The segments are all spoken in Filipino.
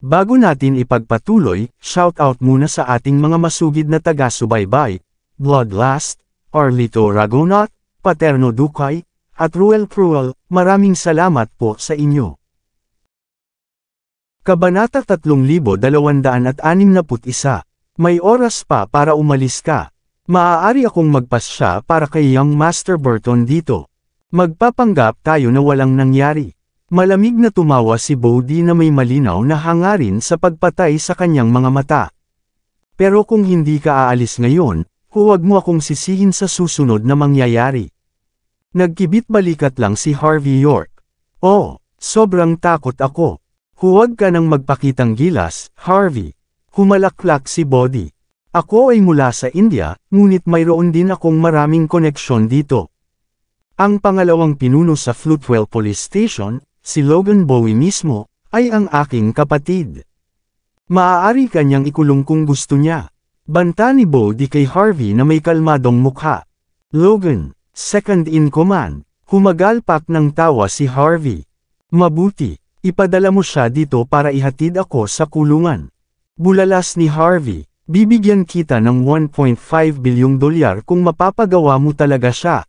Bago natin ipagpatuloy, shoutout muna sa ating mga masugid na taga-subaybay, Bloodlust, Arlito Ragonat, Paterno Ducay, at Ruel Pruel, maraming salamat po sa inyo. Kabanata 3261. May oras pa para umalis ka. Maaari akong magpasya para kay Young Master Burton dito. Magpapanggap tayo na walang nangyari. Malamig na tumawa si Bodhi na may malinaw na hangarin sa pagpatay sa kanyang mga mata. Pero kung hindi ka aalis ngayon, huwag mo akong sisihin sa susunod na mangyayari. Nagkibit balikat lang si Harvey York. Oh, sobrang takot ako. Huwag ka nang magpakitang gilas, Harvey. Humalaklak si Bodhi. Ako ay mula sa India, ngunit mayroon din akong maraming koneksyon dito. Ang pangalawang pinuno sa Floatwell Police Station, si Logan Bowie mismo, ay ang aking kapatid. Maaari kanyang ikulong kung gusto niya. Banta ni Bodhi kay Harvey na may kalmadong mukha. Logan, second in command, humagalpak ng tawa si Harvey. Mabuti, ipadala mo siya dito para ihatid ako sa kulungan. Bulalas ni Harvey, bibigyan kita ng $1.5 bilyong kung mapapagawa mo talaga siya.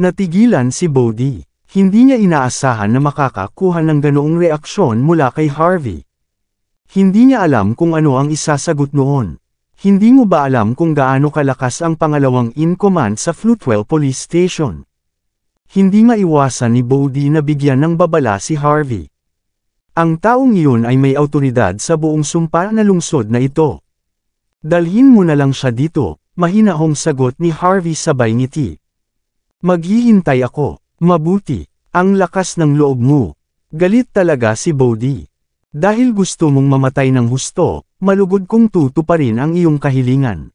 Natigilan si Bodhi. Hindi niya inaasahan na makakakuha ng ganoong reaksyon mula kay Harvey. Hindi niya alam kung ano ang isasagot noon. Hindi mo ba alam kung gaano kalakas ang pangalawang in-command sa Floatwell Police Station? Hindi maiwasan ni Bodhi na bigyan ng babala si Harvey. Ang taong iyon ay may awtoridad sa buong sumpa na lungsod na ito. Dalhin mo na lang siya dito, mahinahong sagot ni Harvey sabay ngiti. Maghihintay ako. Mabuti, ang lakas ng loob mo. Galit talaga si Bodhi. Dahil gusto mong mamatay ng husto, malugod kong tutuparin ang iyong kahilingan.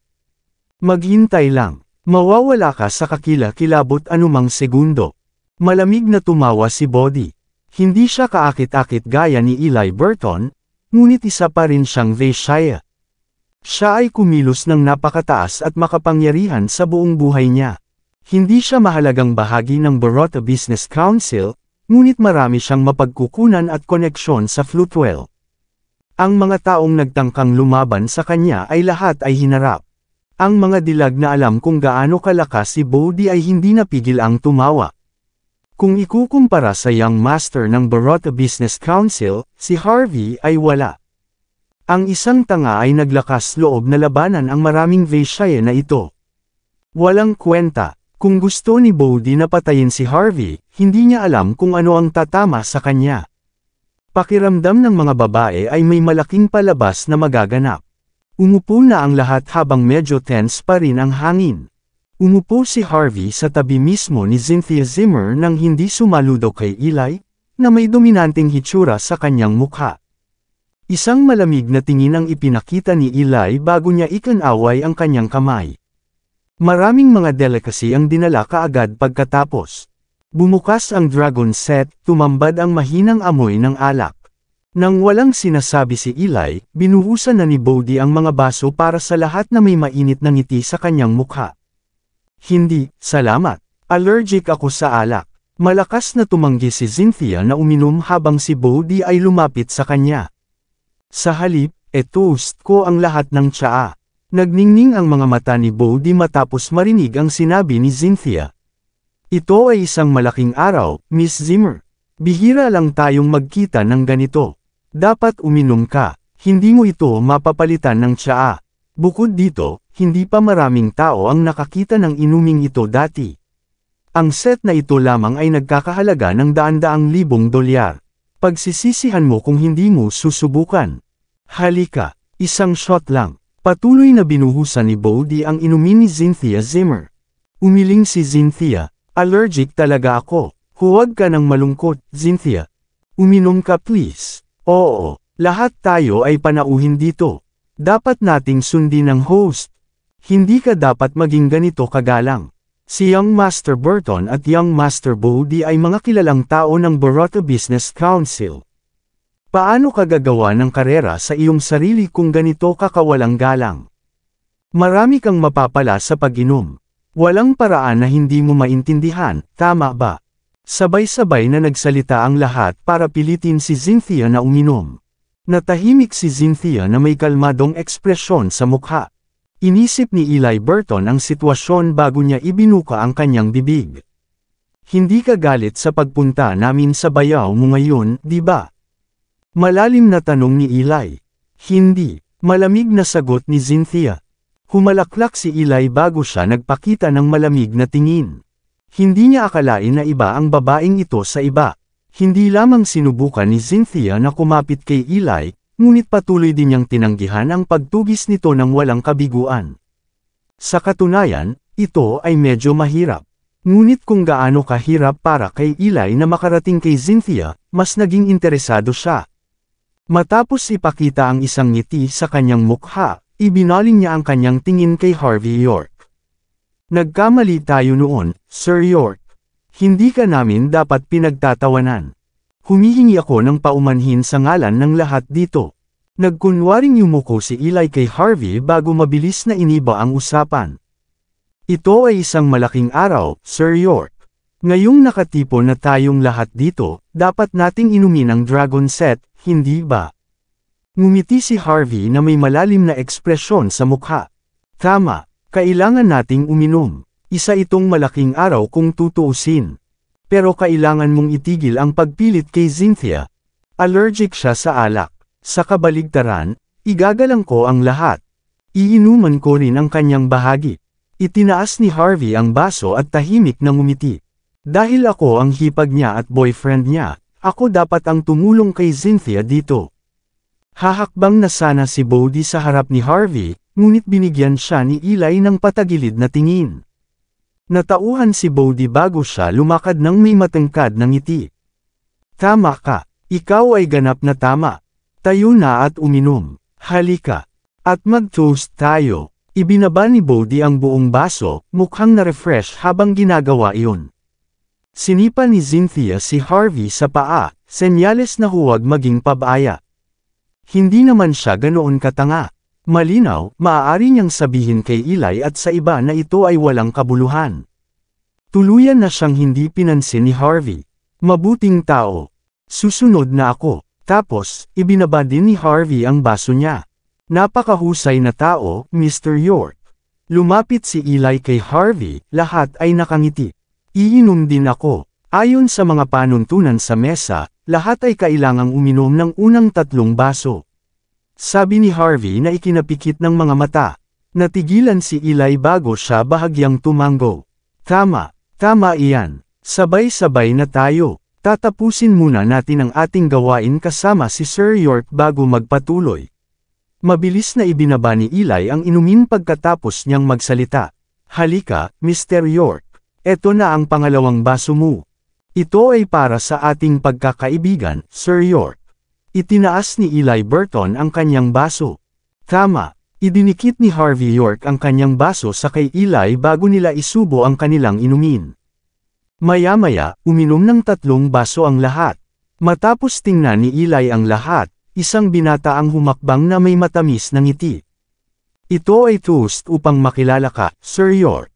Maghintay lang, mawawala ka sa kakilakilabot anumang segundo. Malamig na tumawa si Bodhi. Hindi siya kaakit-akit gaya ni Eli Burton, ngunit isa pa rin siyang Vaishya. Siya ay kumilos ng napakataas at makapangyarihan sa buong buhay niya. Hindi siya mahalagang bahagi ng Baroda Business Council, ngunit marami siyang mapagkukunan at koneksyon sa Floatwell. Ang mga taong nagtangkang lumaban sa kanya ay lahat ay hinarap. Ang mga dilag na alam kung gaano kalakas si Bodhi ay hindi napigil ang tumawa. Kung ikukumpara sa Young Master ng Baroda Business Council, si Harvey ay wala. Ang isang tanga ay naglakas loob na labanan ang maraming Vaishya na ito. Walang kwenta. Kung gusto ni Bodhi na patayin si Harvey, hindi niya alam kung ano ang tatama sa kanya. Pakiramdam ng mga babae ay may malaking palabas na magaganap. Umupo na ang lahat habang medyo tense pa rin ang hangin. Umupo si Harvey sa tabi mismo ni Cynthia Zimmer nang hindi sumaludo kay Eli, na may dominanteng hitsura sa kanyang mukha. Isang malamig na tingin ang ipinakita ni Eli bago niya ikanaway ang kanyang kamay. Maraming mga delicacy ang dinala kaagad pagkatapos. Bumukas ang dragon set, tumambad ang mahinang amoy ng alak. Nang walang sinasabi si Eli, binuhusan na ni Bodhi ang mga baso para sa lahat na may mainit na ngiti sa kanyang mukha. Hindi, salamat. Allergic ako sa alak. Malakas na tumanggi si Cynthia na uminom habang si Bodhi ay lumapit sa kanya. Sa halip, toast ko ang lahat ng tsaa. Nagningning ang mga mata ni Bodhi matapos marinig ang sinabi ni Cynthia. Ito ay isang malaking araw, Miss Zimmer. Bihira lang tayong magkita ng ganito. Dapat uminom ka, hindi mo ito mapapalitan ng tsaa. Bukod dito, hindi pa maraming tao ang nakakita ng inuming ito dati. Ang set na ito lamang ay nagkakahalaga ng daan-daang libong dolyar. Pagsisisihan mo kung hindi mo susubukan. Halika, isang shot lang. Patuloy na binuhusan ni Bodhi ang inumin ni Cynthia Zimmer. Umiling si Cynthia, allergic talaga ako. Huwag ka nang malungkot, Cynthia. Uminom ka please. Oo, lahat tayo ay panauhin dito. Dapat nating sundin ang host. Hindi ka dapat maging ganito kagalang. Si Young Master Burton at Young Master Bodhi ay mga kilalang tao ng Baroda Business Council. Paano ka gagawa ng karera sa iyong sarili kung ganito ka kawalang galang? Marami kang mapapala sa pag-inom. Walang paraan na hindi mo maintindihan, tama ba? Sabay-sabay na nagsalita ang lahat para pilitin si Cynthia na uminom. Natahimik si Cynthia na may kalmadong ekspresyon sa mukha. Inisip ni Eli Burton ang sitwasyon bago niya ibinuka ang kanyang bibig. Hindi ka galit sa pagpunta namin sa bayaw mo ngayon, di ba? Malalim na tanong ni Eli. Hindi, malamig na sagot ni Cynthia. Humalaklak si Eli bago siya nagpakita ng malamig na tingin. Hindi niya akalain na iba ang babaeng ito sa iba. Hindi lamang sinubukan ni Cynthia na kumapit kay Eli, ngunit patuloy din niyang tinanggihan ang pagtugis nito ng walang kabiguan. Sa katunayan, ito ay medyo mahirap. Ngunit kung gaano kahirap para kay Eli na makarating kay Cynthia, mas naging interesado siya. Matapos ipakita ang isang ngiti sa kanyang mukha, ibinaling niya ang kanyang tingin kay Harvey York. Nagkamali tayo noon, Sir York. Hindi ka namin dapat pinagtatawanan. Humihingi ako ng paumanhin sa ngalan ng lahat dito. Nagkunwaring yumuko si Eli kay Harvey bago mabilis na iniba ang usapan. Ito ay isang malaking araw, Sir York. Ngayong nakatipon na tayong lahat dito, dapat nating inumin ang Dragon Set, hindi ba? Ngumiti si Harvey na may malalim na ekspresyon sa mukha. Tama, kailangan nating uminom. Isa itong malaking araw kung tutuusin. Pero kailangan mong itigil ang pagpilit kay Cynthia. Allergic siya sa alak. Sa kabaligtaran, igagalang ko ang lahat. Iinuman ko rin ang kanyang bahagi. Itinaas ni Harvey ang baso at tahimik na ngumiti. Dahil ako ang hipag niya at boyfriend niya, ako dapat ang tumulong kay Cynthia dito. Hahakbang na sana si Bodhi sa harap ni Harvey, ngunit binigyan siya ni Eli ng patagilid na tingin. Natauhan si Bodhi bago siya lumakad ng may matangkad na ngiti. Tama ka, ikaw ay ganap na tama. Tayo na at uminom. Halika. At mag-toast tayo. Ibinaba ni Bodhi ang buong baso, mukhang na-refresh habang ginagawa iyon. Sinipa ni Cynthia si Harvey sa paa, senyales na huwag maging pabaya. Hindi naman siya ganoon katanga. Malinaw, maaari niyang sabihin kay Eli at sa iba na ito ay walang kabuluhan. Tuluyan na siyang hindi pinansin ni Harvey. Mabuting tao. Susunod na ako. Tapos, ibinaba din ni Harvey ang baso niya. Napakahusay na tao, Mr. York. Lumapit si Eli kay Harvey, lahat ay nakangiti. Iinom din ako. Ayon sa mga panuntunan sa mesa, lahat ay kailangang uminom ng unang 3 baso. Sabi ni Harvey na ikinapikit ng mga mata. Natigilan si Eli bago siya bahagyang tumango. Tama iyan. Sabay-sabay na tayo. Tatapusin muna natin ang ating gawain kasama si Sir York bago magpatuloy. Mabilis na ibinaba ni Eli ang inumin pagkatapos niyang magsalita. Halika, Mr. York. Eto na ang pangalawang baso mo. Ito ay para sa ating pagkakaibigan, Sir York. Itinaas ni Eli Burton ang kanyang baso. Tama, idinikit ni Harvey York ang kanyang baso sa kay Eli bago nila isubo ang kanilang inumin. Maya-maya, uminom ng 3 baso ang lahat. Matapos tingnan ni Eli ang lahat, isang binata ang humakbang na may matamis na ngiti. Ito ay toast upang makilala ka, Sir York.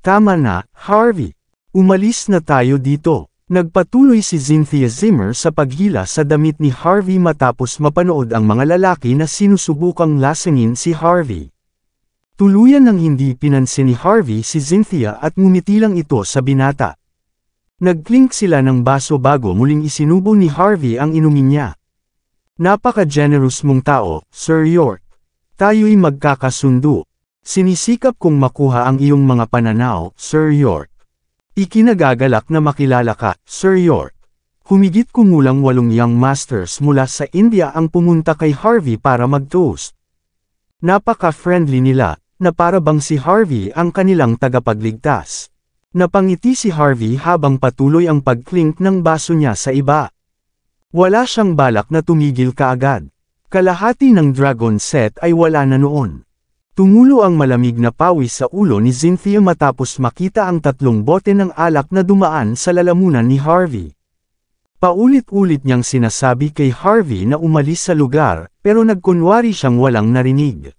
Tama na, Harvey. Umalis na tayo dito. Nagpatuloy si Cynthia Zimmer sa paghila sa damit ni Harvey matapos mapanood ang mga lalaki na sinusubukang lasangin si Harvey. Tuluyan nang hindi pinansin ni Harvey si Cynthia at ngumiti lang ito sa binata. Nagklink sila ng baso bago muling isinubo ni Harvey ang inumin niya. Napaka-generous mong tao, Sir York. Tayo'y magkakasundo. Sinisikap kong makuha ang iyong mga pananaw, Sir York. Ikinagagalak na makilala ka, Sir York. Humigit kumulang 8 young masters mula sa India ang pumunta kay Harvey para mag-toast. Napaka-friendly nila, na para bang si Harvey ang kanilang tagapagligtas. Napangiti si Harvey habang patuloy ang pagklink ng baso niya sa iba. Wala siyang balak na tumigil kaagad. Kalahati ng Dragon Set ay wala na noon. Tumulo ang malamig na pawis sa ulo ni Cynthia matapos makita ang 3 bote ng alak na dumaan sa lalamunan ni Harvey. Paulit-ulit niyang sinasabi kay Harvey na umalis sa lugar, pero nagkunwari siyang walang narinig.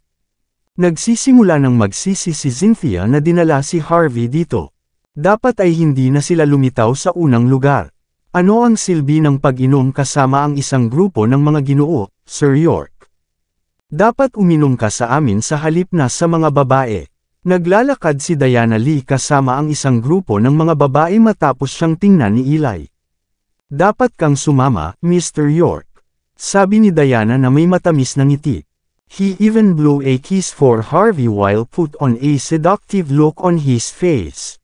Nagsisimula ng magsisi si Cynthia na dinala si Harvey dito. Dapat ay hindi na sila lumitaw sa unang lugar. Ano ang silbi ng pag-inom kasama ang isang grupo ng mga ginoo, Sir York? Dapat uminom ka sa amin sa halip na sa mga babae. Naglalakad si Diana Lee kasama ang isang grupo ng mga babae matapos siyang tingnan ni Eli. Dapat kang sumama, Mr. York. Sabi ni Diana na may matamis na ngiti. He even blew a kiss for Harvey while put on a seductive look on his face.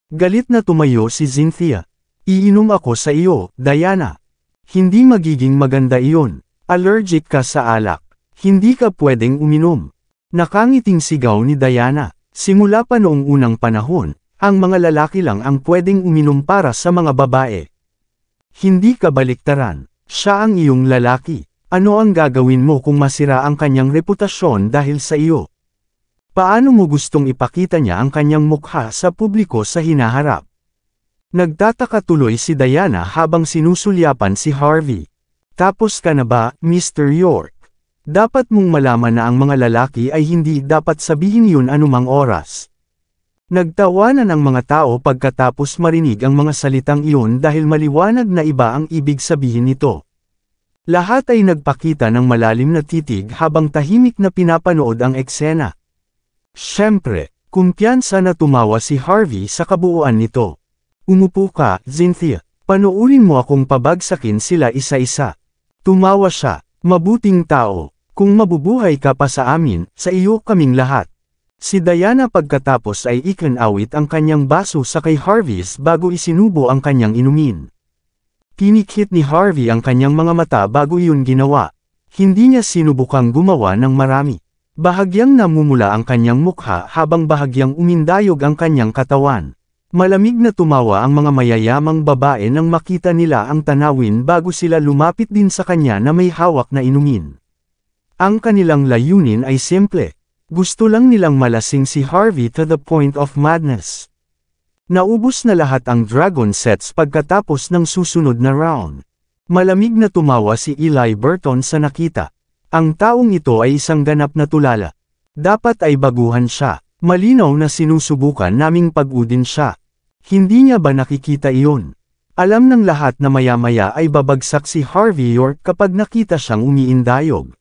Galit na tumayo si Cynthia. Iinom ako sa iyo, Diana. Hindi magiging maganda iyon. Allergic ka sa alak. Hindi ka pwedeng uminom. Nakangiting sigaw ni Diana. Simula pa noong unang panahon, ang mga lalaki lang ang pwedeng uminom para sa mga babae. Hindi ka baliktaran. Siya ang iyong lalaki. Ano ang gagawin mo kung masira ang kanyang reputasyon dahil sa iyo? Paano mo gustong ipakita niya ang kanyang mukha sa publiko sa hinaharap? Nagtataka tuloy si Diana habang sinusulyapan si Harvey. Tapos ka na ba, Mr. York? Dapat mong malaman na ang mga lalaki ay hindi dapat sabihin yun anumang oras. Nagtawanan ang mga tao pagkatapos marinig ang mga salitang iyon dahil maliwanag na iba ang ibig sabihin nito. Lahat ay nagpakita ng malalim na titig habang tahimik na pinapanood ang eksena. Siyempre, kumpiyansa na tumawa si Harvey sa kabuuan nito. Umupo ka, Cynthia. Panuurin mo akong pabagsakin sila isa-isa. Tumawa siya. Mabuting tao. Kung mabubuhay ka pa sa amin, sa iyo kaming lahat. Si Diana pagkatapos ay ikinawit ang kanyang baso sa kay Harvey's bago isinubo ang kanyang inumin. Pinikit ni Harvey ang kanyang mga mata bago iyon ginawa. Hindi niya sinubukang gumawa ng marami. Bahagyang namumula ang kanyang mukha habang bahagyang umindayog ang kanyang katawan. Malamig na tumawa ang mga mayayamang babae nang makita nila ang tanawin bago sila lumapit din sa kanya na may hawak na inumin. Ang kanilang layunin ay simple. Gusto lang nilang malasing si Harvey to the point of madness. Naubos na lahat ang dragon sets pagkatapos ng susunod na round. Malamig na tumawa si Eli Burton sa nakita. Ang taong ito ay isang ganap na tulala. Dapat ay baguhan siya. Malinaw na sinusubukan naming pag-udin siya. Hindi niya ba nakikita iyon? Alam ng lahat na maya-maya ay babagsak si Harvey York kapag nakita siyang umiindayog.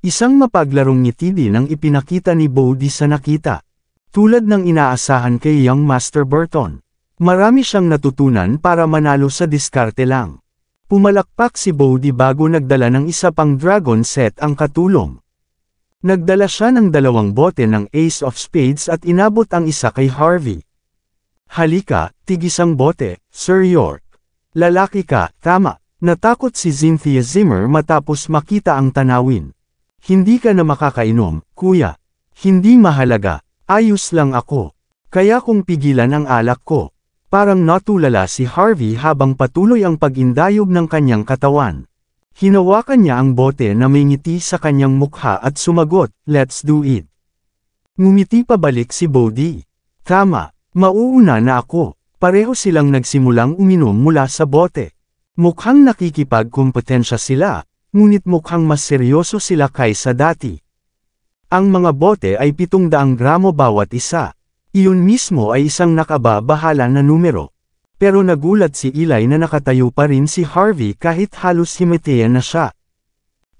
Isang mapaglarong ngiti din ang ipinakita ni Bodhi sa nakita. Tulad ng inaasahan kay Young Master Burton. Marami siyang natutunan para manalo sa diskarte lang. Pumalakpak si Bodhi bago nagdala ng isa pang dragon set ang katulong. Nagdala siya ng 2 bote ng Ace of Spades at inabot ang isa kay Harvey. Halika, tigisang bote, Sir York. Lalaki ka, tama. Natakot si Cynthia Zimmer matapos makita ang tanawin. Hindi ka na makakainom, kuya. Hindi mahalaga. Ayos lang ako. Kaya kung pigilan ang alak ko. Parang natulala si Harvey habang patuloy ang pag-indayog ng kanyang katawan. Hinawakan niya ang bote na may ngiti sa kanyang mukha at sumagot, "Let's do it." Ngumiti pabalik si Bodhi. Tama. Mauuna na ako. Pareho silang nagsimulang uminom mula sa bote. Mukhang nakikipagkumpetensya sila, ngunit mukhang mas seryoso sila kaysa dati. Ang mga bote ay 700 gramo bawat isa. Iyon mismo ay isang nakababahala na numero. Pero nagulat si Eli na nakatayo pa rin si Harvey kahit halos himatayan na siya.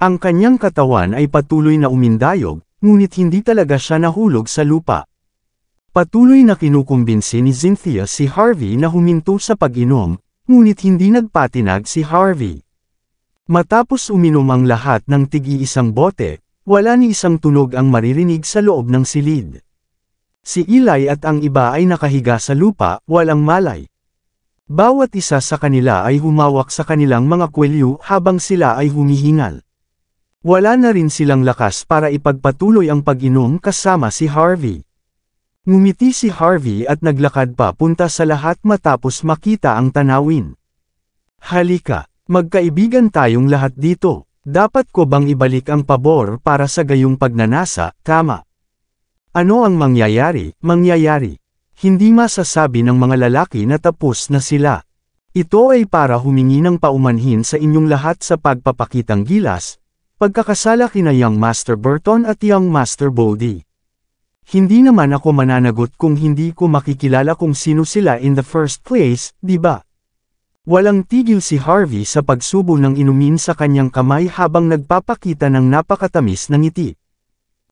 Ang kanyang katawan ay patuloy na umindayog, ngunit hindi talaga siya nahulog sa lupa. Patuloy na kinukumbinsi ni Cynthia si Harvey na huminto sa pag-inom, ngunit hindi nagpatinag si Harvey. Matapos uminom ang lahat ng tig-iisang bote, wala ni isang tunog ang maririnig sa loob ng silid. Si Eli at ang iba ay nakahiga sa lupa, walang malay. Bawat isa sa kanila ay humawak sa kanilang mga kwelyo habang sila ay humihingal. Wala na rin silang lakas para ipagpatuloy ang pag-inom kasama si Harvey. Ngumiti si Harvey at naglakad pa punta sa lahat matapos makita ang tanawin. Halika, magkaibigan tayong lahat dito. Dapat ko bang ibalik ang pabor para sa gayong pagnanasa, tama? Ano ang mangyayari? Mangyayari. Hindi masasabi ng mga lalaki na tapos na sila. Ito ay para humingi ng paumanhin sa inyong lahat sa pagpapakitang gilas, pagkakasala kina Young Master Burton at Young Master Bodhi. Hindi naman ako mananagot kung hindi ko makikilala kung sino sila in the first place, di ba? Walang tigil si Harvey sa pagsubo ng inumin sa kanyang kamay habang nagpapakita ng napakatamis na ngiti.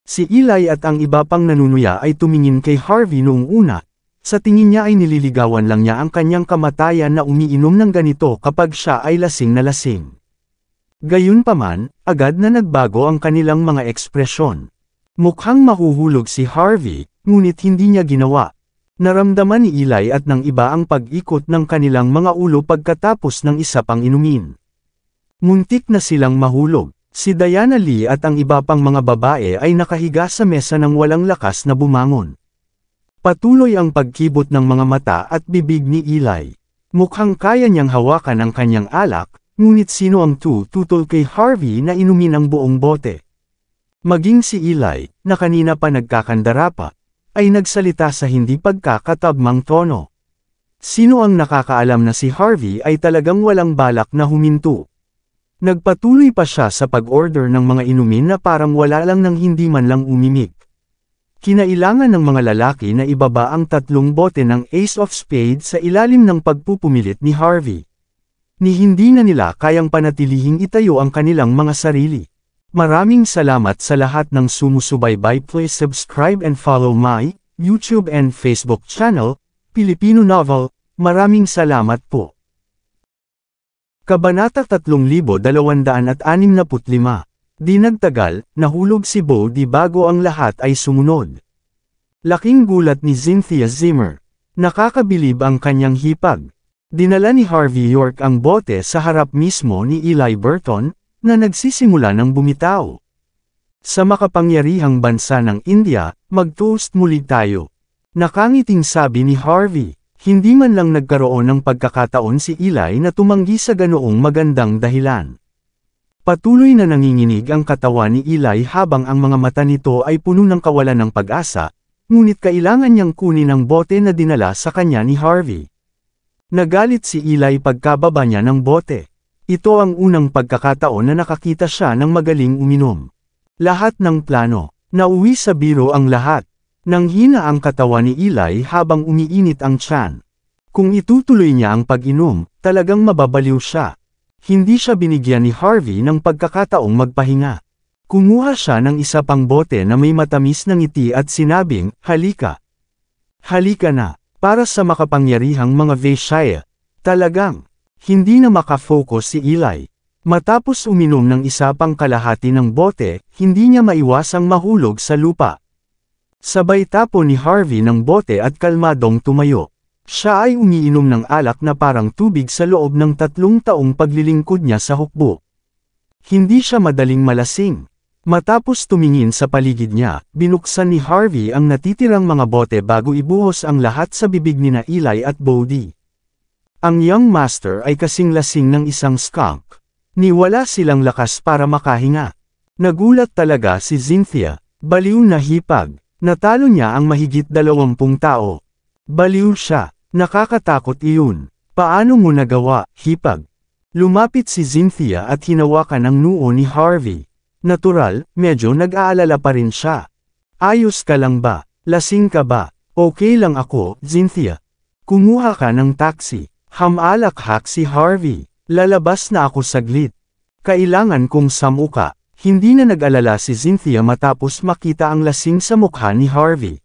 Si Eli at ang iba pang nanunuya ay tumingin kay Harvey noong una. Sa tingin niya ay nililigawan lang niya ang kanyang kamatayan na umiinom ng ganito kapag siya ay lasing na lasing. Gayunpaman, agad na nagbago ang kanilang mga ekspresyon. Mukhang mahuhulog si Harvey, ngunit hindi niya ginawa. Naramdaman ni Eli at ng iba ang pag-ikot ng kanilang mga ulo pagkatapos ng isa pang inumin. Muntik na silang mahulog. Si Diana Lee at ang iba pang mga babae ay nakahiga sa mesa ng walang lakas na bumangon. Patuloy ang pagkibot ng mga mata at bibig ni Eli. Mukhang kaya niyang hawakan ang kanyang alak, ngunit sino ang tututol kay Harvey na inumin ang buong bote? Maging si Eli, na kanina pa nagkakandara pa, ay nagsalita sa hindi pagkakatabmang tono. Sino ang nakakaalam na si Harvey ay talagang walang balak na huminto? Nagpatuloy pa siya sa pag-order ng mga inumin na parang wala lang nang hindi man lang umimik. Kinailangan ng mga lalaki na ibaba ang 3 bote ng Ace of Spades sa ilalim ng pagpupumilit ni Harvey. Ni hindi na nila kayang panatilihing itayo ang kanilang mga sarili. Maraming salamat sa lahat ng sumusubaybay. Please subscribe and follow my YouTube and Facebook channel, Pilipino Novel. Maraming salamat po. Kabanata 3265. Di nagtagal, nahulog si Bodhi bago ang lahat ay sumunod. Laking gulat ni Cynthia Zimmer. Nakakabilib ang kanyang hipag. Dinala ni Harvey York ang bote sa harap mismo ni Eli Burton, na nagsisimula ng bumitaw. Sa makapangyarihang bansa ng India, mag-toast muli tayo. Nakangiting sabi ni Harvey. Hindi man lang nagkaroon ng pagkakataon si Eli na tumanggi sa ganoong magandang dahilan. Patuloy na nanginginig ang katawan ni Eli habang ang mga mata nito ay puno ng kawalan ng pag-asa, ngunit kailangan niyang kunin ang bote na dinala sa kanya ni Harvey. Nagalit si Eli pagkababa niya ng bote. Ito ang unang pagkakataon na nakakita siya ng magaling uminom. Lahat ng plano, nauwi sa biro ang lahat. Nanghina ang katawan ni Eli habang umiinit ang tiyan. Kung itutuloy niya ang pag-inom, talagang mababaliw siya. Hindi siya binigyan ni Harvey ng pagkakataong magpahinga. Kumuha siya ng isa pang bote na may matamis na ngiti at sinabing, "Halika. Halika na." Para sa makapangyarihang mga Vaishya. Talagang, hindi na makafocus si Eli. Matapos uminom ng isa pang kalahati ng bote, hindi niya maiwasang mahulog sa lupa. Sabay tapo ni Harvey ng bote at kalmadong tumayo. Siya ay umiinom ng alak na parang tubig sa loob ng 3 taong paglilingkod niya sa hukbo. Hindi siya madaling malasing. Matapos tumingin sa paligid niya, binuksan ni Harvey ang natitirang mga bote bago ibuhos ang lahat sa bibig nina Eli at Bodhi. Ang young master ay kasing lasing ng isang skunk. Niwala silang lakas para makahinga. Nagulat talaga si Cynthia. Baliw na hipag. Natalo niya ang mahigit 20 tao. Baliw siya. Nakakatakot iyon. Paano mo nagawa, hipag? Lumapit si Cynthia at hinawakan ang noo ni Harvey. Natural, medyo nag-aalala pa rin siya. Ayos ka lang ba? Lasing ka ba? Okay lang ako, Cynthia. Kumuha ka ng taxi. Hamalakhak si Harvey. Lalabas na ako saglit. Kailangan kong samuka. Hindi na nag-alala si Cynthia matapos makita ang lasing sa mukha ni Harvey.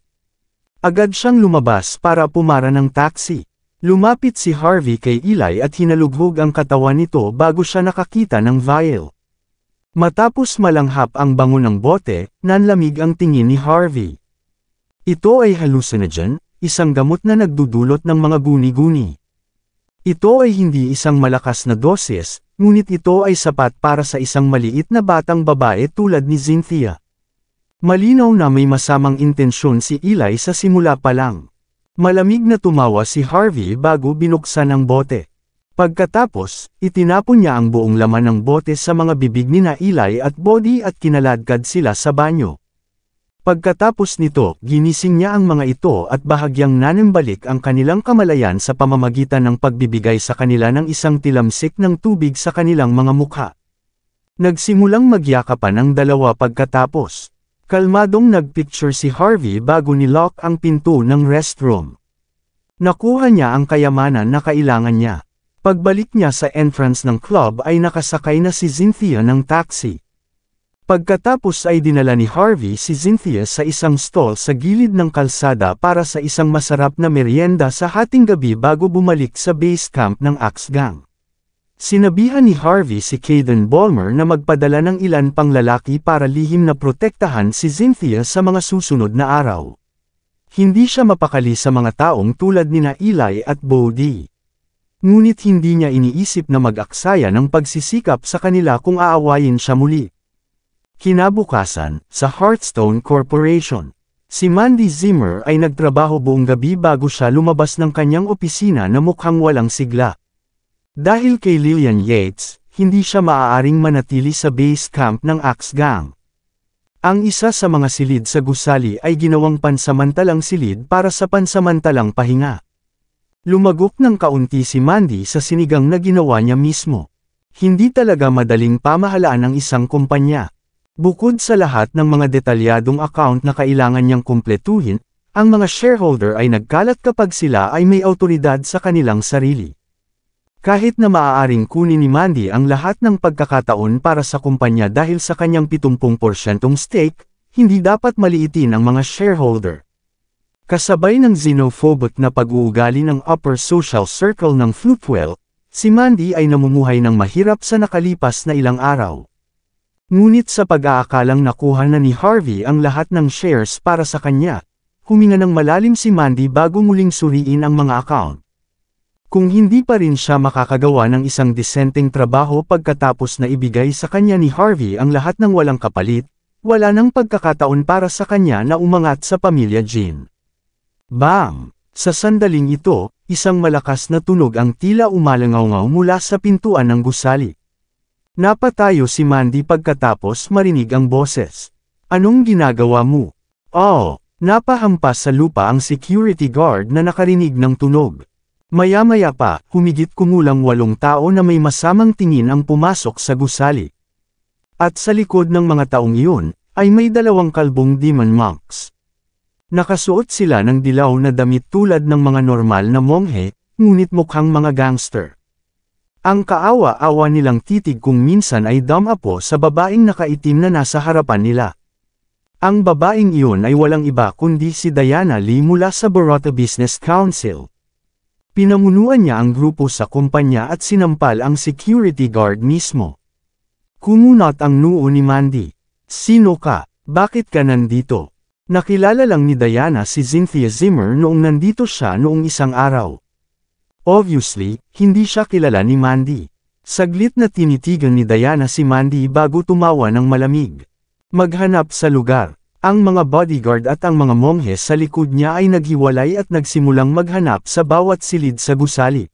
Agad siyang lumabas para pumara ng taxi. Lumapit si Harvey kay Eli at hinalughog ang katawan nito bago siya nakakita ng vial. Matapos malanghap ang bango ng bote, nanlamig ang tingin ni Harvey. Ito ay hallucinogen, isang gamot na nagdudulot ng mga guni-guni. Ito ay hindi isang malakas na dosis, ngunit ito ay sapat para sa isang maliit na batang babae tulad ni Cynthia. Malinaw na may masamang intensyon si Eli sa simula pa lang. Malamig na tumawa si Harvey bago binuksan ang bote. Pagkatapos, itinapon niya ang buong laman ng bote sa mga bibig nina Eli at Bodhi at kinaladkad sila sa banyo. Pagkatapos nito, ginising niya ang mga ito at bahagyang nanembalik ang kanilang kamalayan sa pamamagitan ng pagbibigay sa kanila ng isang tilamsik ng tubig sa kanilang mga mukha. Nagsimulang magyakapan ang dalawa pagkatapos. Kalmadong nagpicture si Harvey bago nilock ang pinto ng restroom. Nakuha niya ang kayamanan na kailangan niya. Pagbalik niya sa entrance ng club ay nakasakay na si Cynthia ng taxi. Pagkatapos ay dinala ni Harvey si Cynthia sa isang stall sa gilid ng kalsada para sa isang masarap na merienda sa hating gabi bago bumalik sa base camp ng Axe Gang. Sinabihan ni Harvey si Caden Ballmer na magpadala ng ilan pang lalaki para lihim na protektahan si Cynthia sa mga susunod na araw. Hindi siya mapakali sa mga taong tulad nina Eli at Bodie. Ngunit hindi niya iniisip na mag-aksaya ng pagsisikap sa kanila kung aawayin siya muli. Kinabukasan, sa Hearthstone Corporation, si Mandy Zimmer ay nagtrabaho buong gabi bago siya lumabas ng kanyang opisina na mukhang walang sigla. Dahil kay Lillian Yates, hindi siya maaaring manatili sa base camp ng Axe Gang. Ang isa sa mga silid sa gusali ay ginawang pansamantalang silid para sa pansamantalang pahinga. Lumagok ng kaunti si Mandy sa sinigang na ginawa niya mismo. Hindi talaga madaling pamahalaan ng isang kumpanya. Bukod sa lahat ng mga detalyadong account na kailangan niyang kumpletuhin, ang mga shareholder ay nagkalat kapag sila ay may awtoridad sa kanilang sarili. Kahit na maaaring kunin ni Mandy ang lahat ng pagkakataon para sa kumpanya dahil sa kanyang 70% stake, hindi dapat maliitin ang mga shareholder. Kasabay ng xenophobic na pag-uugali ng upper social circle ng Floatwell, si Mandy ay namumuhay ng mahirap sa nakalipas na ilang araw. Ngunit sa pag-aakalang nakuha na ni Harvey ang lahat ng shares para sa kanya, huminga ng malalim si Mandy bago muling suriin ang mga account. Kung hindi pa rin siya makakagawa ng isang disenteng trabaho pagkatapos na ibigay sa kanya ni Harvey ang lahat ng walang kapalit, wala nang pagkakataon para sa kanya na umangat sa pamilya Jean. Bang! Sa sandaling ito, isang malakas na tunog ang tila umalangaw-ngaw mula sa pintuan ng gusali. Napatayo si Mandy pagkatapos marinig ang boses. Anong ginagawa mo? Oh! Napahampas sa lupa ang security guard na nakarinig ng tunog. Maya-maya pa, humigit kumulang 8 tao na may masamang tingin ang pumasok sa gusali. At sa likod ng mga taong iyon, ay may 2 kalbong demon monks. Nakasuot sila ng dilaw na damit tulad ng mga normal na monghe, ngunit mukhang mga gangster. Ang kaawa-awa nilang titig kung minsan ay damapo sa babaeng nakaitim na nasa harapan nila. Ang babaeng iyon ay walang iba kundi si Diana Lee mula sa Barossa Business Council. Pinamunuan niya ang grupo sa kumpanya at sinampal ang security guard mismo. Kumunot ang noo ni Mandy. Sino ka? Bakit ka nandito? Nakilala lang ni Diana si Cynthia Zimmer noong nandito siya noong isang araw. Obviously, hindi siya kilala ni Mandy. Saglit na tinitigan ni Diana si Mandy bago tumawa ng malamig. Maghanap sa lugar. Ang mga bodyguard at ang mga monghe sa likod niya ay naghiwalay at nagsimulang maghanap sa bawat silid sa gusali.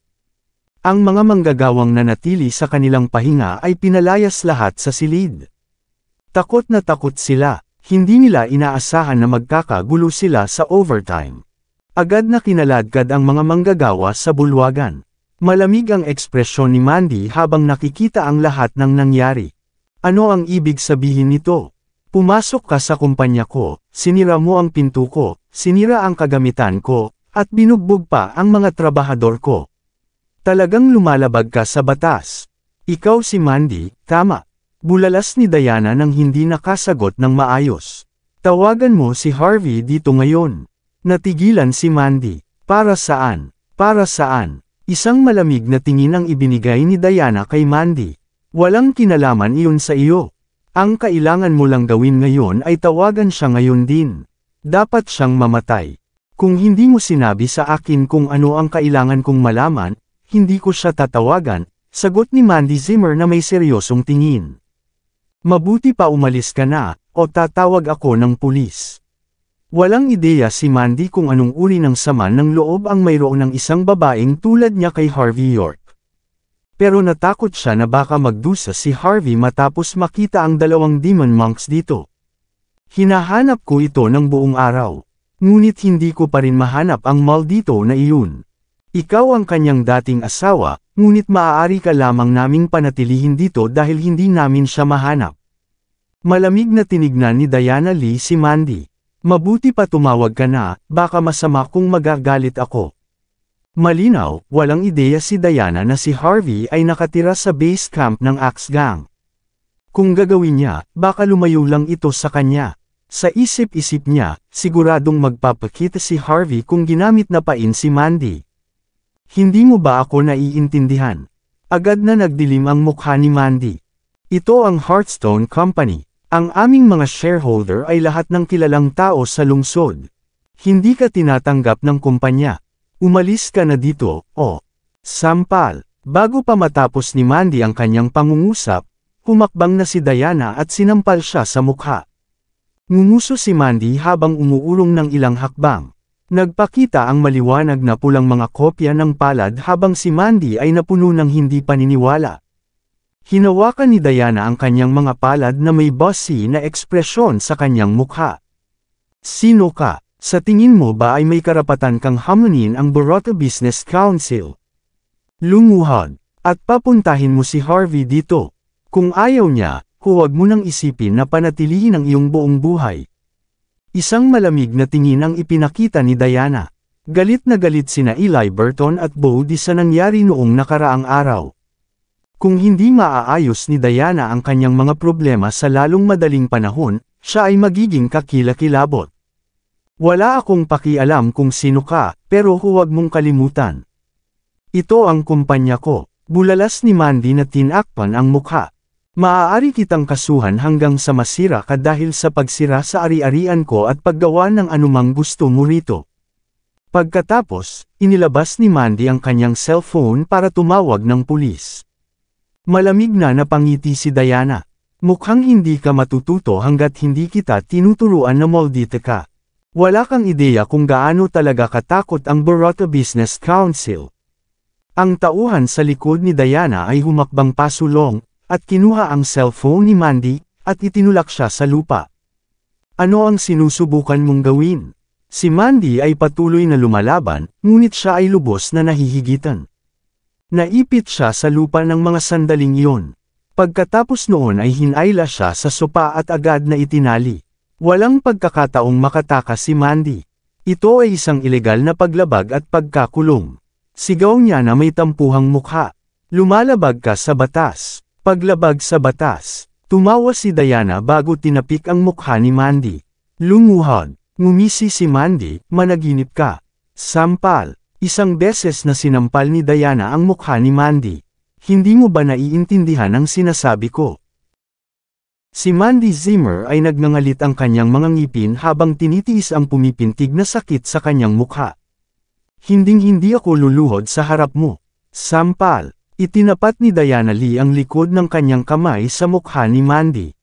Ang mga manggagawang nanatili sa kanilang pahinga ay pinalayas lahat sa silid. Takot na takot sila. Hindi nila inaasahan na magkakagulo sila sa overtime. Agad na kinaladkad ang mga manggagawa sa bulwagan. Malamig ang ekspresyon ni Mandy habang nakikita ang lahat ng nangyari. Ano ang ibig sabihin nito? Pumasok ka sa kumpanya ko, sinira mo ang pinto ko, sinira ang kagamitan ko, at binugbog pa ang mga trabahador ko. Talagang lumalabag ka sa batas. Ikaw si Mandy, tama. Bulalas ni Diana nang hindi nakasagot ng maayos. Tawagan mo si Harvey dito ngayon. Natigilan si Mandy. Para saan? Para saan? Isang malamig na tingin ang ibinigay ni Diana kay Mandy. Walang kinalaman iyon sa iyo. Ang kailangan mo lang gawin ngayon ay tawagan siya ngayon din. Dapat siyang mamatay. Kung hindi mo sinabi sa akin kung ano ang kailangan kong malaman, hindi ko siya tatawagan, sagot ni Mandy Zimmer na may seryosong tingin. Mabuti pa umalis ka na, o tatawag ako ng pulis. Walang ideya si Mandy kung anong uri ng sama ng loob ang mayroon ng isang babaeng tulad niya kay Harvey York. Pero natakot siya na baka magdusa si Harvey matapos makita ang 2 demon monks dito. Hinahanap ko ito ng buong araw. Ngunit hindi ko pa rin mahanap ang maldito na iyon. Ikaw ang kanyang dating asawa, ngunit maaari ka lamang naming panatilihin dito dahil hindi namin siya mahanap. Malamig na tinignan ni Diana Lee si Mandy. Mabuti pa tumawag ka na, baka masama kung magagalit ako. Malinaw, walang ideya si Diana na si Harvey ay nakatira sa base camp ng Axe Gang. Kung gagawin niya, baka lumayo lang ito sa kanya. Sa isip-isip niya, siguradong magpapakita si Harvey kung ginamit na pain si Mandy. Hindi mo ba ako naiintindihan? Agad na nagdilim ang mukha ni Mandy. Ito ang Hearthstone Company. Ang aming mga shareholder ay lahat ng kilalang tao sa lungsod. Hindi ka tinatanggap ng kumpanya. Umalis ka na dito, o. Sampal. Bago pa matapos ni Mandy ang kanyang pangungusap, humakbang na si Diana at sinampal siya sa mukha. Ngumuso si Mandy habang umuurong ng ilang hakbang. Nagpakita ang maliwanag na pulang mga kopya ng palad habang si Mandy ay napuno ng hindi paniniwala. Hinawakan ni Diana ang kanyang mga palad na may bossy na ekspresyon sa kanyang mukha. Sino ka? Sa tingin mo ba ay may karapatan kang hamunin ang Baroto Business Council? Lumuhod, at papuntahin mo si Harvey dito. Kung ayaw niya, huwag mo nang isipin na panatilihin ang iyong buong buhay. Isang malamig na tingin ang ipinakita ni Diana. Galit na galit sina Eli Burton at Bodhi sa nangyari noong nakaraang araw. Kung hindi maaayos ni Diana ang kanyang mga problema sa lalong madaling panahon, siya ay magiging kakilakilabot. Wala akong pakialam kung sino ka, pero huwag mong kalimutan. Ito ang kumpanya ko. Bulalas ni Mandy na tinakpan ang mukha. Maaari kitang kasuhan hanggang sa masira ka dahil sa pagsira sa ari-arian ko at paggawa ng anumang gusto mo rito. Pagkatapos, inilabas ni Mandy ang kanyang cellphone para tumawag ng pulis. Malamig na napangiti si Diana. Mukhang hindi ka matututo hanggat hindi kita tinuturuan na maldita ka. Wala kang ideya kung gaano talaga katakot ang Baroto Business Council. Ang tauhan sa likod ni Diana ay humakbang pasulong, at kinuha ang cellphone ni Mandy, at itinulak siya sa lupa. Ano ang sinusubukan mong gawin? Si Mandy ay patuloy na lumalaban, ngunit siya ay lubos na nahihigitan. Naipit siya sa lupa ng mga sandaling iyon. Pagkatapos noon ay hinayla siya sa sopa at agad na itinali. Walang pagkakataong makatakas si Mandy. Ito ay isang ilegal na paglabag at pagkakulong. Sigaw niya na may tampuhang mukha. Lumalabag ka sa batas. Paglabag sa batas. Tumawa si Diana bago tinapik ang mukha ni Mandy. Lumuhod. Ngumisi si Mandy, managinip ka. Sampal. Isang beses na sinampal ni Diana ang mukha ni Mandy. Hindi mo ba naiintindihan ang sinasabi ko? Si Mandy Zimmer ay nagngangalit ang kanyang mga ngipin habang tinitiis ang pumipintig na sakit sa kanyang mukha. Hinding-hindi ako luluhod sa harap mo. Sampal. Itinapat ni Diana Lee ang likod ng kanyang kamay sa mukha ni Mandy.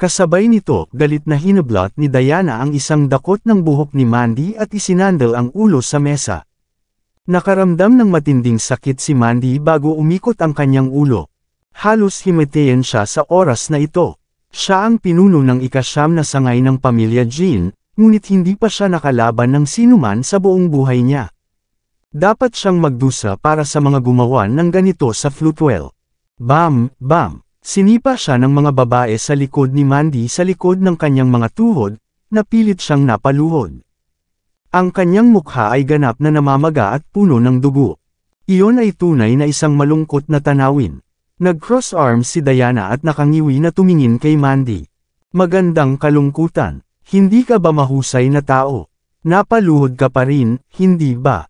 Kasabay nito, galit na hinablot ni Diana ang isang dakot ng buhok ni Mandy at isinandal ang ulo sa mesa. Nakaramdam ng matinding sakit si Mandy bago umikot ang kanyang ulo. Halos himatayan siya sa oras na ito. Siya ang pinuno ng ika-9 na sangay ng pamilya Jean, ngunit hindi pa siya nakalaban ng sinuman sa buong buhay niya. Dapat siyang magdusa para sa mga gumawa ng ganito sa Floatwell. Bam, bam! Sinipa siya ng mga babae sa likod ni Mandy sa likod ng kanyang mga tuhod, na pilit siyang napaluhod. Ang kanyang mukha ay ganap na namamaga at puno ng dugo. Iyon ay tunay na isang malungkot na tanawin. Nag-cross arms si Diana at nakangiwi na tumingin kay Mandy. Magandang kalungkutan. Hindi ka ba mahusay na tao? Napaluhod ka pa rin, hindi ba?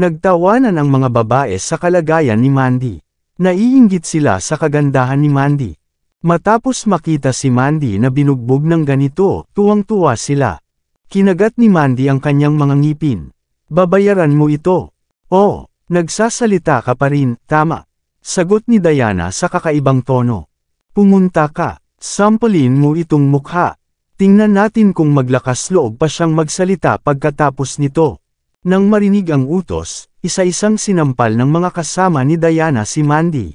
Nagtawanan ang mga babae sa kalagayan ni Mandy. Naiinggit sila sa kagandahan ni Mandy. Matapos makita si Mandy na binugbog ng ganito, tuwang-tuwa sila. Kinagat ni Mandy ang kanyang mga ngipin. Babayaran mo ito. Oh, nagsasalita ka pa rin, tama. Sagot ni Diana sa kakaibang tono. Pumunta ka, sampalin mo itong mukha. Tingnan natin kung maglakas loob pa siyang magsalita pagkatapos nito. Nang marinig ang utos, isa-isang sinampal ng mga kasama ni Diana si Mandy.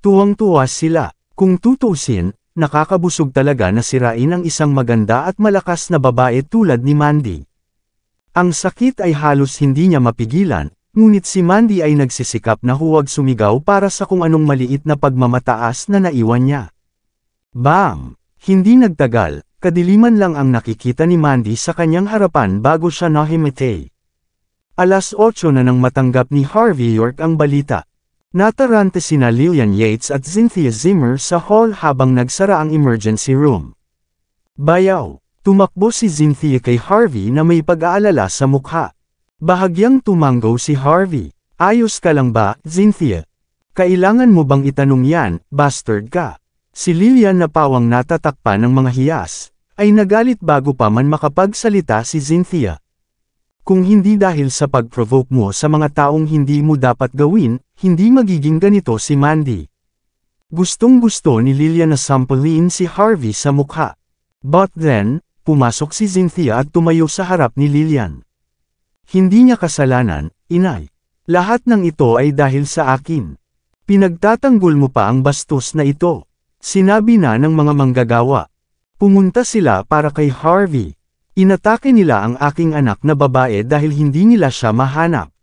Tuwang-tuwa sila. Kung tutuusin, nakakabusog talaga na sirain ang isang maganda at malakas na babae tulad ni Mandy. Ang sakit ay halos hindi niya mapigilan. Ngunit si Mandy ay nagsisikap na huwag sumigaw para sa kung anong maliit na pagmamataas na naiwan niya. Bam! Hindi nagtagal, kadiliman lang ang nakikita ni Mandy sa kanyang harapan bago siya nahimatay. 8:00 na nang matanggap ni Harvey York ang balita. Natarante sina Lillian Yates at Cynthia Zimmer sa hall habang nagsara ang emergency room. Bayaw! Tumakbo si Cynthia kay Harvey na may pag-aalala sa mukha. Bahagyang tumanggaw si Harvey. Ayos ka lang ba, Cynthia? Kailangan mo bang itanong yan, bastard ka? Si Lillian na pawang natatakpan ng mga hiyas, ay nagalit bago pa man makapagsalita si Cynthia. Kung hindi dahil sa pag-provoke mo sa mga taong hindi mo dapat gawin, hindi magiging ganito si Mandy. Gustong-gusto ni Lillian na sampulin si Harvey sa mukha. But then, pumasok si Cynthia at tumayo sa harap ni Lillian. Hindi niya kasalanan, inay. Lahat ng ito ay dahil sa akin. Pinagtatanggol mo pa ang bastos na ito. Sinabi na ng mga manggagawa. Pumunta sila para kay Harvey. Inatake nila ang aking anak na babae dahil hindi nila siya mahanap.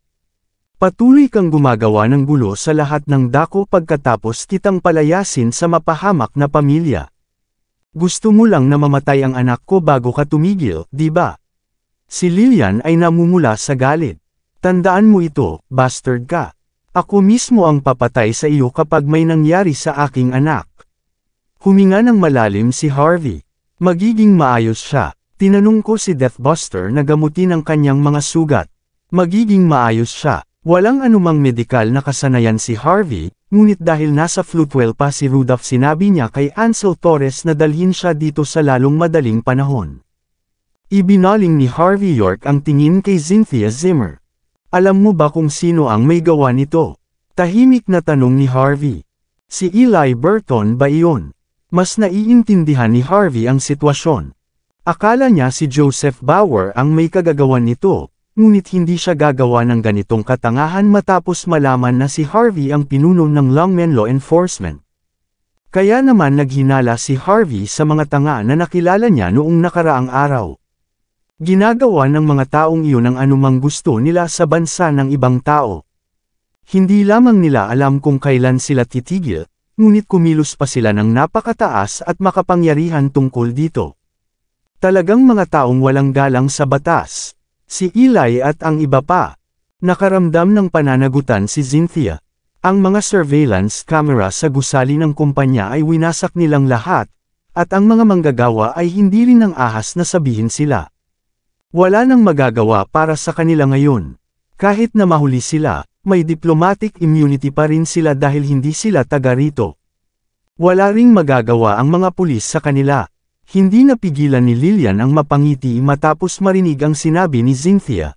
Patuloy kang gumagawa ng gulo sa lahat ng dako pagkatapos kitang palayasin sa mapahamak na pamilya. Gusto mo lang na mamatay ang anak ko bago ka tumigil, di ba? Si Lillian ay namumula sa galit. Tandaan mo ito, bastard ka. Ako mismo ang papatay sa iyo kapag may nangyari sa aking anak. Huminga ng malalim si Harvey. Magiging maayos siya. Tinanong ko si Deathbuster na gamutin ang kanyang mga sugat. Magiging maayos siya. Walang anumang medikal na kasanayan si Harvey, ngunit dahil nasa Floatwell pa si Rudolph sinabi niya kay Ansel Torres na dalhin siya dito sa lalong madaling panahon. Ibinaling ni Harvey York ang tingin kay Cynthia Zimmer. Alam mo ba kung sino ang may gawa nito? Tahimik na tanong ni Harvey. Si Eli Burton ba iyon? Mas naiintindihan ni Harvey ang sitwasyon. Akala niya si Joseph Bauer ang may kagagawan nito, ngunit hindi siya gagawa ng ganitong katangahan matapos malaman na si Harvey ang pinuno ng Longmen Law Enforcement. Kaya naman naghinala si Harvey sa mga tanga na nakilala niya noong nakaraang araw. Ginagawa ng mga taong iyon ang anumang gusto nila sa bansa ng ibang tao. Hindi lamang nila alam kung kailan sila titigil, ngunit kumilos pa sila ng napakataas at makapangyarihan tungkol dito. Talagang mga taong walang galang sa batas. Si Eli at ang iba pa. Nakaramdam ng pananagutan si Cynthia. Ang mga surveillance camera sa gusali ng kumpanya ay winasak nilang lahat, at ang mga manggagawa ay hindi rin ng ahas na sabihin sila. Wala nang magagawa para sa kanila ngayon. Kahit na mahuli sila, may diplomatic immunity pa rin sila dahil hindi sila taga rito. Wala ring magagawa ang mga pulis sa kanila. Hindi napigilan ni Lillian ang mapangiti matapos marinig ang sinabi ni Cynthia.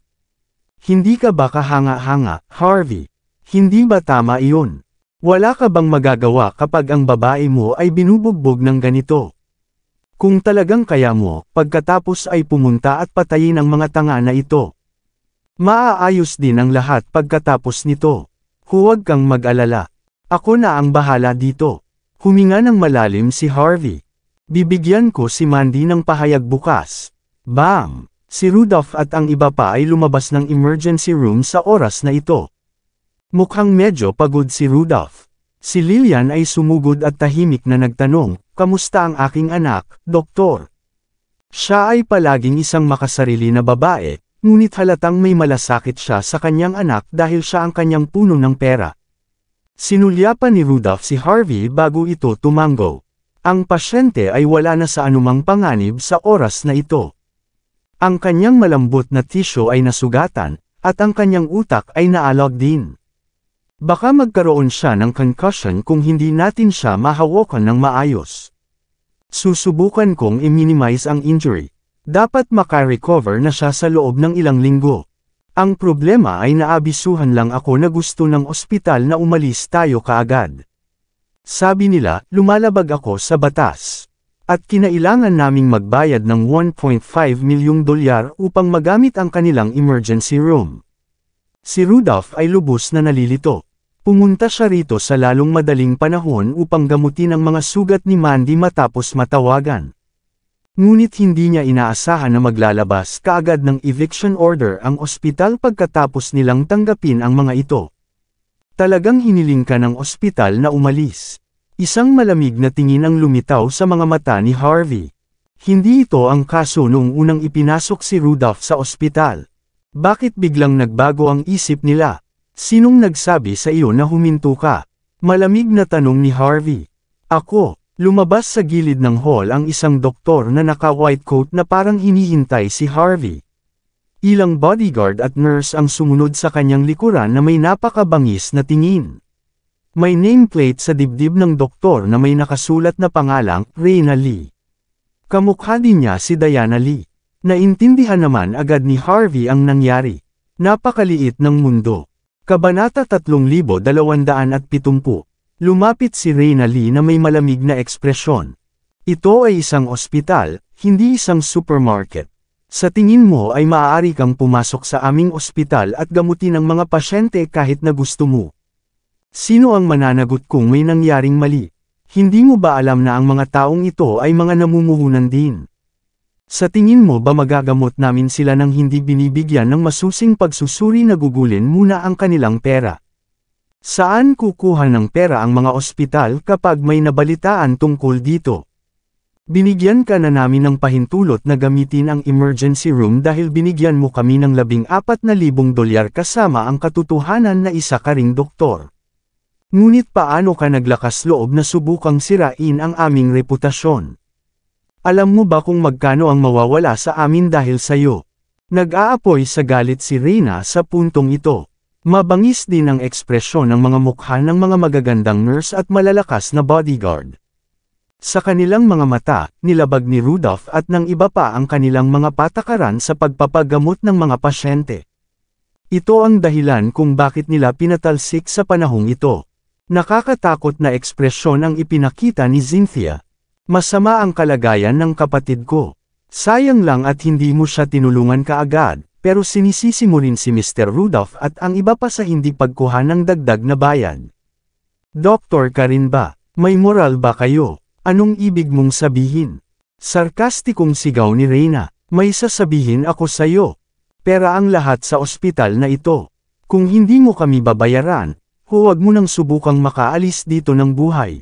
Hindi ka ba kahanga-hanga, Harvey? Hindi ba tama iyon? Wala ka bang magagawa kapag ang babae mo ay binubugbog ng ganito? Kung talagang kaya mo, pagkatapos ay pumunta at patayin ang mga tanga na ito. Maaayos din ang lahat pagkatapos nito. Huwag kang mag-alala. Ako na ang bahala dito. Huminga ng malalim si Harvey. Bibigyan ko si Mandy ng pahayag bukas. Bam! Si Rudolph at ang iba pa ay lumabas ng emergency room sa oras na ito. Mukhang medyo pagod si Rudolph. Si Lillian ay sumugod at tahimik na nagtanong, "Kamusta ang aking anak, Doktor?" Siya ay palaging isang makasarili na babae, ngunit halatang may malasakit siya sa kanyang anak dahil siya ang kanyang puno ng pera. Sinulyapan ni Rudolph si Harvey bago ito tumanggo. Ang pasyente ay wala na sa anumang panganib sa oras na ito. Ang kanyang malambot na tisyo ay nasugatan, at ang kanyang utak ay naalog din. Baka magkaroon siya ng concussion kung hindi natin siya mahawakan ng maayos. Susubukan kong i-minimize ang injury. Dapat makarecover na siya sa loob ng ilang linggo. Ang problema ay naabisuhan lang ako na gusto ng ospital na umalis tayo kaagad. Sabi nila, lumalabag ako sa batas. At kinailangan naming magbayad ng $1.5 milyong upang magamit ang kanilang emergency room. Si Rudolph ay lubos na nalilito. Pumunta siya rito sa lalong madaling panahon upang gamutin ang mga sugat ni Mandy matapos matawagan. Ngunit hindi niya inaasahan na maglalabas kaagad ng eviction order ang ospital pagkatapos nilang tanggapin ang mga ito. Talagang hiniling ka ng ospital na umalis. Isang malamig na tingin ang lumitaw sa mga mata ni Harvey. Hindi ito ang kaso noong unang ipinasok si Rudolph sa ospital. Bakit biglang nagbago ang isip nila? Sinong nagsabi sa iyo na huminto ka? Malamig na tanong ni Harvey. Ako, lumabas sa gilid ng hall ang isang doktor na naka-white coat na parang hinihintay si Harvey. Ilang bodyguard at nurse ang sumunod sa kanyang likuran na may napakabangis na tingin. May nameplate sa dibdib ng doktor na may nakasulat na pangalang Reyna Lee. Kamukha din niya si Diana Lee. Naintindihan naman agad ni Harvey ang nangyari. Napakaliit ng mundo. Kabanata 3270. Lumapit si Reyna Lee na may malamig na ekspresyon. Ito ay isang ospital, hindi isang supermarket. Sa tingin mo ay maaari kang pumasok sa aming ospital at gamutin ang mga pasyente kahit na gusto mo. Sino ang mananagot kung may nangyaring mali? Hindi mo ba alam na ang mga taong ito ay mga namumuhunan din? Sa tingin mo ba magagamot namin sila nang hindi binibigyan ng masusing pagsusuri na gugulin muna ang kanilang pera? Saan kukuha ng pera ang mga ospital kapag may nabalitaan tungkol dito? Binigyan ka na namin ng pahintulot na gamitin ang emergency room dahil binigyan mo kami ng $14,000 kasama ang katotohanan na isa ka ring doktor. Ngunit paano ka naglakas loob na subukang sirain ang aming reputasyon? Alam mo ba kung magkano ang mawawala sa amin dahil sayo? Nag-aapoy sa galit si Reyna sa puntong ito. Mabangis din ang ekspresyon ng mga mukha ng mga magagandang nurse at malalakas na bodyguard. Sa kanilang mga mata, nilabag ni Rudolph at ng iba pa ang kanilang mga patakaran sa pagpapagamot ng mga pasyente. Ito ang dahilan kung bakit nila pinatalsik sa panahong ito. Nakakatakot na ekspresyon ang ipinakita ni Cynthia. Masama ang kalagayan ng kapatid ko. Sayang lang at hindi mo siya tinulungan kaagad, pero sinisisi mo rin si Mr. Rudolph at ang iba pa sa hindi pagkuha ng dagdag na bayad. Doktor ka rin ba? May moral ba kayo? Anong ibig mong sabihin? Sarkastikong sigaw ni Reyna. May sasabihin ako sayo. Pera ang lahat sa ospital na ito. Kung hindi mo kami babayaran, huwag mo nang subukang makaalis dito ng buhay.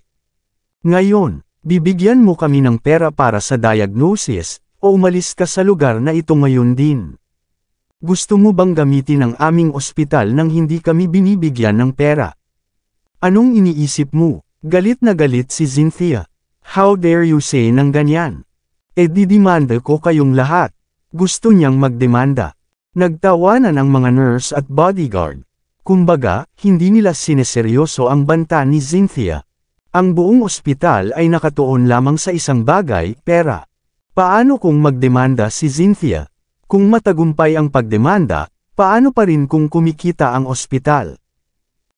Ngayon, bibigyan mo kami ng pera para sa diagnosis, o umalis ka sa lugar na ito ngayon din. Gusto mo bang gamitin ang aming ospital nang hindi kami binibigyan ng pera? Anong iniisip mo? Galit na galit si Cynthia. How dare you say ng ganyan? Didemanda ko kayong lahat. Gusto niyang magdemanda. Nagtawanan ang mga nurse at bodyguard. Kumbaga, hindi nila sineseryoso ang banta ni Cynthia. Ang buong ospital ay nakatuon lamang sa isang bagay, pera. Paano kung magdemanda si Cynthia? Kung matagumpay ang pagdemanda, paano pa rin kung kumikita ang ospital?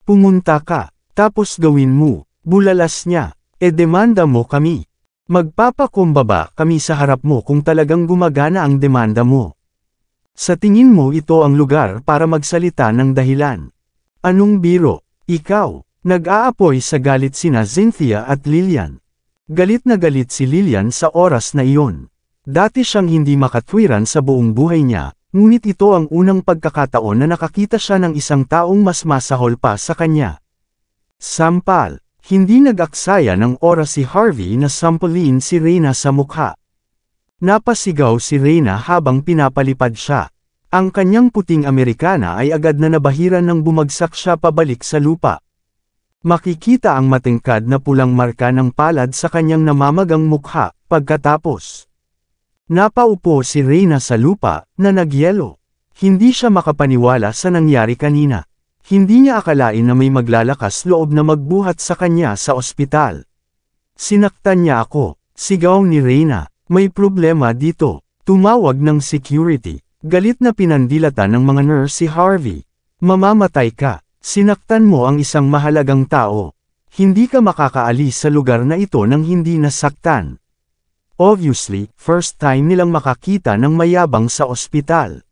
Pumunta ka, tapos gawin mo, bulalas niya. Demanda mo kami. Magpapakumbaba kami sa harap mo kung talagang gumagana ang demanda mo. Sa tingin mo ito ang lugar para magsalita ng dahilan. Anong biro? Ikaw. Nag-aapoy sa galit sina Cynthia at Lillian. Galit na galit si Lillian sa oras na iyon. Dati siyang hindi makatwiran sa buong buhay niya, ngunit ito ang unang pagkakataon na nakakita siya ng isang taong mas masahol pa sa kanya. Sampal. Hindi nag-aksaya ng oras si Harvey na sampulin si Reyna sa mukha. Napasigaw si Reyna habang pinapalipad siya. Ang kanyang puting Amerikana ay agad na nabahiran nang bumagsak siya pabalik sa lupa. Makikita ang matingkad na pulang marka ng palad sa kanyang namamagang mukha, pagkatapos. Napaupo si Reyna sa lupa, na nagyelo. Hindi siya makapaniwala sa nangyari kanina. Hindi niya akalain na may maglalakas loob na magbuhat sa kanya sa ospital. Sinaktan niya ako, sigaw ni Reyna. May problema dito. Tumawag ng security. Galit na pinandilatan ng mga nurse si Harvey. Mamamatay ka. Sinaktan mo ang isang mahalagang tao. Hindi ka makakaalis sa lugar na ito nang hindi nasaktan. Obviously, first time nilang makakita ng mayabang sa ospital.